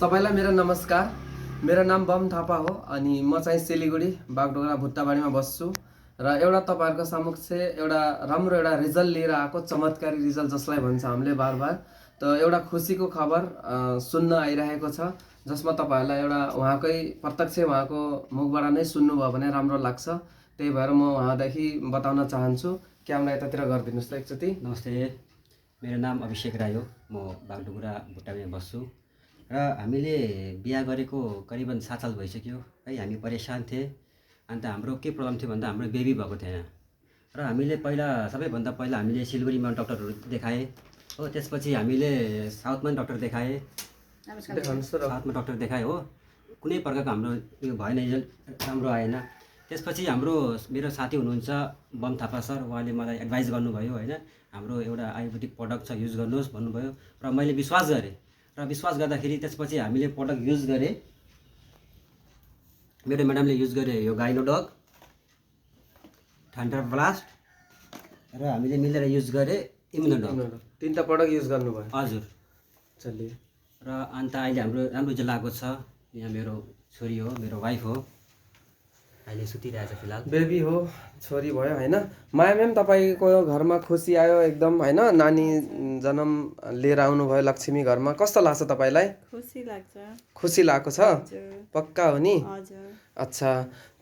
सबैलाई मेरो नमस्कार। मेरो नाम बम थापा हो अनि म चाहिँ सिलिगुडी बागडोगरा भुट्टाबारीमा बस्छु र एउटा तपाईहरुको समक्ष एउटा राम्रो रिजल्ट लिएर आएको चमत्कारी रिजल्ट जसलाई भन्छ हामीले बार त एउटा खुसीको खबर सुन्न आइरहेको छ जसमा तपाईहरुलाई एउटा उहाँकै प्रत्यक्ष उहाँको मुखबाट नै सुन्नुभयो भने राम्रो लाग्छ। त्यही भएर म उहाँदेखि बताउन चाहन्छु। क्यामेरा यतातिर गरिदिनुस् त एकचोटी। नमस्ते, मेरो नाम अभिषेक राई हो। म बागडोगरा भुट्टाबारीमा बस्छु र हामीले बिहा गरेको करिबन 7 साल भइसक्यो है। हामी परेशान थिए। अन्त हाम्रो के प्रब्लम थियो भन्दा हाम्रो बेबी भएको थिएन र हामीले सबैभन्दा पहिला हामीले सिलगढीमा डाक्टरहरू देखाए हो। त्यसपछि हामीले साउथमा डाक्टर देखाए, साउथमा डाक्टर देखाए हो। कुनै प्रकारको हाम्रो यो भएन, रिजल्ट राम्रो आएन। त्यसपछि मेरो साथी हुनुहुन्छ बम थापा सर, उहाँले मलाई एडभाइस गर्नुभयो होइन, हाम्रो एउटा आयुर्वेदिक प्रडक्ट छ युज गर्नुहोस् भन्नुभयो र मैले विश्वास गरेँ र विश्वास गर्दाखेरि त्यसपछि हामीले प्रडक्ट युज गरेँ। मेरो म्याडमले युज गरे यो गाइनोडग, थन्डर ब्लास्ट र हामीले मिलेर युज गरे इम्युनोडग। तीनटा प्रडक्ट युज गर्नुभयो? हजुर। चलिए। र अन्त अहिले हाम्रो राम्रो रिजल्ट आएको छ। यहाँ मेरो छोरी हो, मेरो वाइफ हो, अहिले सुतिरहेछ फिलहाल। बेबी हो, छोरी भयो हैन। माया मैम तपाईको घरमा खुसी आयो एकदम हैन, नानी जन्म लिएर आउनु भयो लक्ष्मी घरमा। कस्तो लाग्छ तपाईलाई? खुसी लाग्छ। खुसी लागेको छ? पक्का हो नि? हजुर। अच्छा,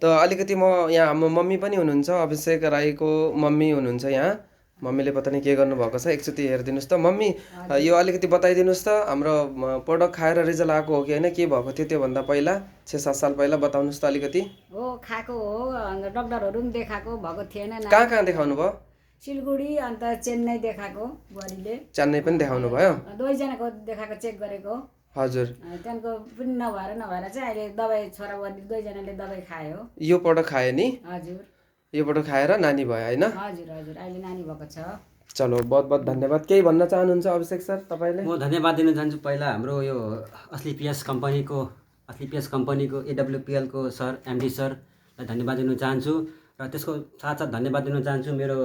त अलिकति म यहाँ हाम्रो मम्मी पनि हुनुहुन्छ, अभिषेक राईको मम्मी हुनुहुन्छ यहाँ। मम्मीले पता नि के गर्नु भएको छ, एकचोटि हेरिदिनुस् त मम्मी। यो अलिकति बताइदिनुस् त, हाम्रो प्रोडक्ट खाएर रिजल्ट आएको हो कि हैन, के भएको थियो त्यो भन्दा पहिला 6-7 साल पहिला बताउनुस् त अलिकति। हो, खाएको हो। डाक्टरहरू पनि देखाएको भएको थिएन। कहाँ देखाउनु भयो? सिलगढी अन्त चेन्नई देखाएको बुहारीले। चेन्नई पनि देखाउनु भयो? दुवैजनाको देखाएको, चेक गरेको। हजुर। त्यहाँको पनि नभएर चाहिँ अहिले दबाई छोरा बुहारी दुवैजनाले दबाई खायो। यो प्रोडक्ट खायो नि? हजुर। यो प्रोडक्ट खाएर नानी भयो हैन? हजुर हजुर, अहिले नानी भएको छ। चलो, बहुत बहुत धन्यवाद। केही भन्न चाहनुहुन्छ अभिषेक सर तपाईले? म धन्यवाद दिन चाहन्छु पहिला हाम्रो यो असली पिएस कम्पनीको AWPL को सर, एमडी सरलाई धन्यवाद दिन चाहन्छु र त्यसको साथसाथ धन्यवाद दिन चाहन्छु मेरो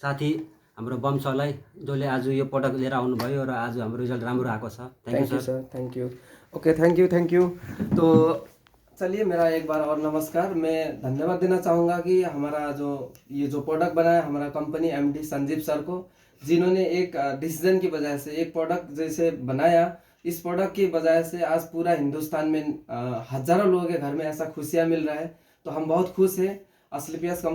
साथी हाम्रो बम सरलाई, जसले आज यो प्रोडक्ट लिएर आउनुभयो र आज हाम्रो रिजल्ट राम्रो आएको छ। Thank you sir, thank you. Okay, thank you. तो चलिए, मेरा एक बार और नमस्कार। मैं धन्यवाद देना चाहूँगा कि हमारा ये जो प्रोडक्ट बनाया हमारा कंपनी एमडी संजीव सर को, जिन्होंने एक डिसीजन की वजह से एक प्रोडक्ट जैसे बनाया। इस प्रोडक्ट की वजह से आज पूरा हिंदुस्तान में हजारों लोगों के घर में ऐसा खुशियाँ मिल रहा है। तो हम बहुत खुश हैं। असली पियास